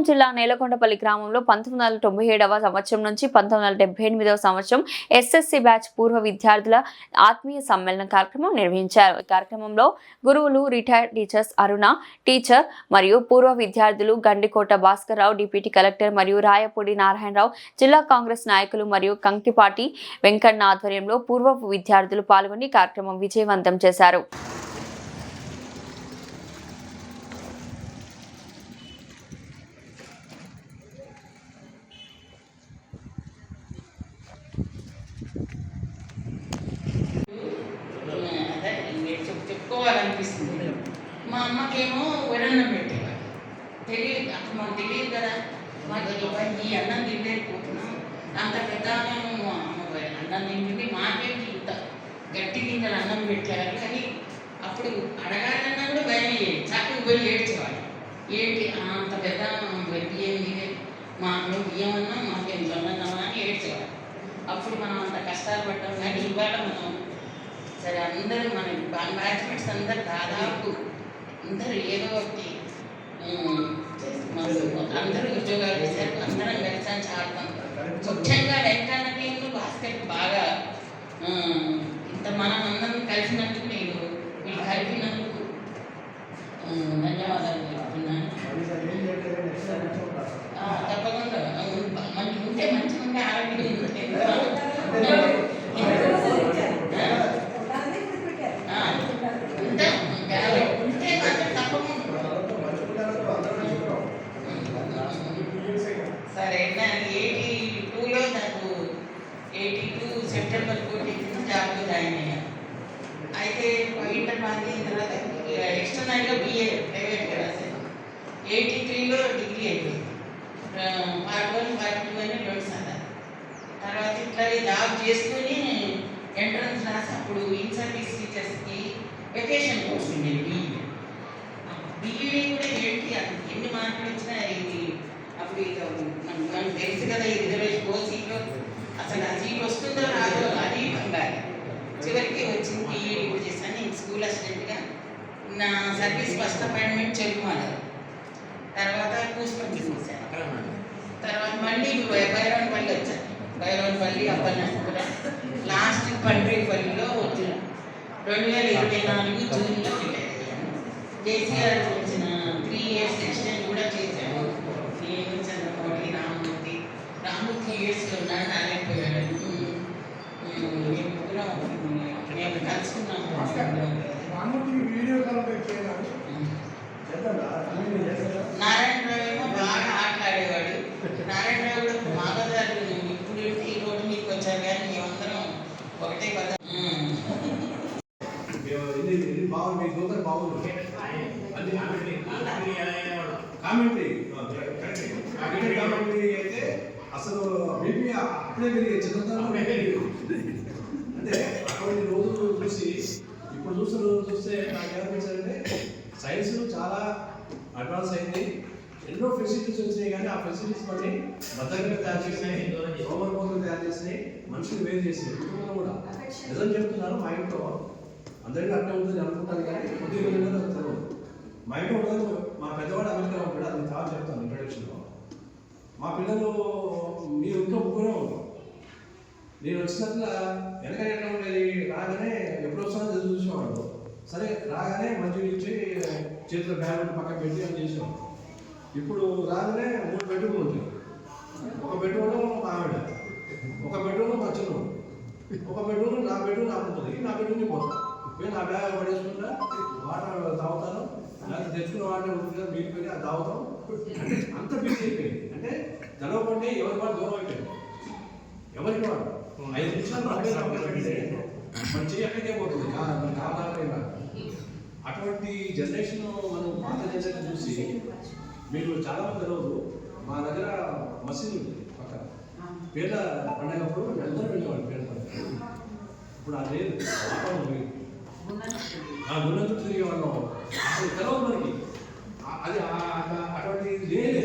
జిల్లా నేలకొండపల్లి గ్రామంలో 1997వ సంవత్సరం నుంచి 1978వ సంవత్సరం ఎస్ఎస్సి బ్యాచ్ పూర్వ విద్యార్థుల ఆత్మీయ సమ్మేళన కార్యక్రమం నిర్వహించారు. ఈ కార్యక్రమంలో గురువులు, రిటైర్డ్ టీచర్స్ అరుణ టీచర్ మరియు పూర్వ విద్యార్థులు గండికోట భాస్కర్రావు, డిప్యూటీ కలెక్టర్ మరియు రాయపూడి నారాయణరావు, జిల్లా కాంగ్రెస్ నాయకులు మరియు కంకిపాటి వెంకన్న ఆధ్వర్యంలో పూర్వ విద్యార్థులు పాల్గొని కార్యక్రమం విజయవంతం చేశారు. చెప్పుకోవాలనిపిస్తుంది. మా అమ్మకేమో వరన్నం పెట్టేవారు. తెలియదు, అప్పుడు మాకు తెలియదు కదా. మాకు ఈ అన్నం తినలేకపోతున్నాం, అంత పెద్ద అన్నం తింటుంది, మాకేంటి ఇంత గట్టి గింజలు అన్నం పెట్టారు. కానీ అప్పుడు అడగాలన్నా కూడా భయం అయ్యేది. చక్కగా పోయి ఏడ్చేవాళ్ళు. ఏంటి అంత పెద్ద బియ్యం మీదే మాకు బియ్యం అన్నా మాకేం జొన్నన్నామా అని ఏడ్చేవాళ్ళు. అప్పుడు మనం అంత కష్టాలు పడ్డాం. కానీ ఇవాళ మనం సరే అందరూ మన బ్యాచ్మేట్స్ అందరు దాదాపు అందరూ ఏదో ఒకటి అందరూ ఉద్యోగాలు చేశారు. అందరం కలిసాను చాలా. ముఖ్యంగా వెంకన్న టీంలో భాస్కర్ బాగా ఇంత మనం అందరం కలిసినందుకు నేను వీళ్ళు కలిపినందుకు ధన్యవాదాలు చెప్తున్నాను. తప్పకుండా మనకి ఉంటే మంచిగా ఉంటే ఆరోగ్యం ఉంటే సరే. నాకు 82లో నాకు 82 సెప్టెంబర్ 14 జాబ్లో జాయిన్ అయ్యాను. అయితే ఇంటర్ పాస్ అయిన తర్వాత ఎక్స్టర్నల్గా BA ప్రైవేట్గా రాశాను. 83లో డిగ్రీ అయిపోయింది. పార్ట్ 1, పార్ట్ 2 అని 2 సార్లు. తర్వాత ఇట్లా జాబ్ చేసుకుని ఎంట్రన్స్ రాసి అప్పుడు ఇన్ సర్వీస్ టీచర్స్కి వెకేషన్ కోర్స్ ఉండేది. BED కూడా ఏంటి ఎన్ని మార్కులు వచ్చినా ఇది అప్పుడు ఇక మనకు తెలుసు కదా. ఈ రిజర్వేషన్ సీట్లో అసలు ఆ సీట్ వస్తుందో రాదో అది ఉండాలి. చివరికి వచ్చింది. BED కూడా చేశాను. నేను స్కూల్ అసిస్టెంట్గా. నా సర్వీస్ ఫస్ట్ అపాయింట్మెంట్ చెరుకుమారు, తర్వాత కూసుపల్లి చేశాను. తర్వాత మళ్ళీ బైరవన్పల్లి వచ్చాను. బైరవన్పల్లి, అప్పలనపురం, లాస్ట్ పండ్రిపల్లిలో వచ్చాను. 2024 జూన్లో కేసీఆర్ వచ్చిన 3 years ఎక్స్టెండ్ కూడా చేశాను. నేను చంద్రబాబు, రామూర్తి యూఎస్లో ఉన్నాడు, రాలేకపోయాడు. మేము కలుసుకున్నాము. నారాయణరావు ఏమో బాగా ఆటలాడేవాడు. నారాయణరావు కూడా మాధవదారు ఇప్పుడు ఈ రోడ్డు మీకు వచ్చారు. కానీ మేమందరం ఒకటే పద కామెంటరీ అయితే అసలు మేబీ అప్పుడే పెరిగే చిన్నతనం అంటే అటువంటి రోజులు చూసి ఇప్పుడు చూస్తున్న రోజు చూస్తే నాకు ఏమనిపించాలంటే సైన్స్ చాలా అడ్వాన్స్ అయింది. ఎన్నో ఫెసిలిటీస్ వచ్చినాయి. కానీ ఆ ఫెసిలిటీస్ కొన్ని భద్రంగా తయారు చేసినాయి, సోమరిపోతులు తయారు చేసినాయి, మనుషులు వేరు చేసినాయి. కుటుంబంలో కూడా నిజం చెప్తున్నాను. మా ఇంట్లో అందరికీ అర్థం అవుతుంది అనుకుంటాను, కానీ కొద్దిగా తెలియదు. మా ఇంట్లో ఉండదు. మా పెద్దవాడు అమెరికా ఉంటాడు, అది చాలా చెప్తాను ఇంట్రొడక్షన్లో. మా పిల్లలు మీ ఇంట్లో ముగ్గురే ఉంటాం. నేను వచ్చినట్ల వెనక ఎట్లా ఉండేది, రాగానే ఎప్పుడు వస్తానో చూసేవాడు. సరే రాగానే మంచిగా ఇచ్చి చేతిలో బ్యాగ్ పక్కన పెట్టి అని చేసేవాడు. ఇప్పుడు రాగానే 3 బెడ్రూమ్లు ఉంటాయి. ఒక బెడ్రూమ్లో మా ఆవిడ, ఒక బెడ్రూమ్లో మా చిన్న, ఒక బెడ్రూమ్ నా బెడ్రూమ్ నాకు ఉంటుంది. నా బెడ్రూమ్కి పోతాను. నేను నా బ్యాగ్ పడేసుకుంటా, వాటర్ తాగుతాను, లేకపోతే తెచ్చుకున్న వాటర్ ఉంటుంది మీకు పోయి అది తాగుతాం. అంటే అంత బిజీ అయిపోయింది. అంటే తెలవకుండా ఎవరి వాడు దూరం అయిపోయింది. ఎవరికి వాడు 5 నిమిషాలు మన చెయ్యి అక్కడికే పోతుంది. కాదా అటువంటి జనరేషన్ మనం పాత జనరేషన్ చూసి మీరు చాలామంది తెలియదు. మా దగ్గర మసీదు ఉంటుంది పక్కన. పేర్ల పండగప్పుడు అందరూ వెళ్ళేవాళ్ళు పేర్ల పండుగ. ఇప్పుడు అది లేదు, వాతావరణం లేదు. గున్న చుట్టూ తిరిగే వాళ్ళం అసలు తెలవదు మనకి. అది అటువంటి లేదు.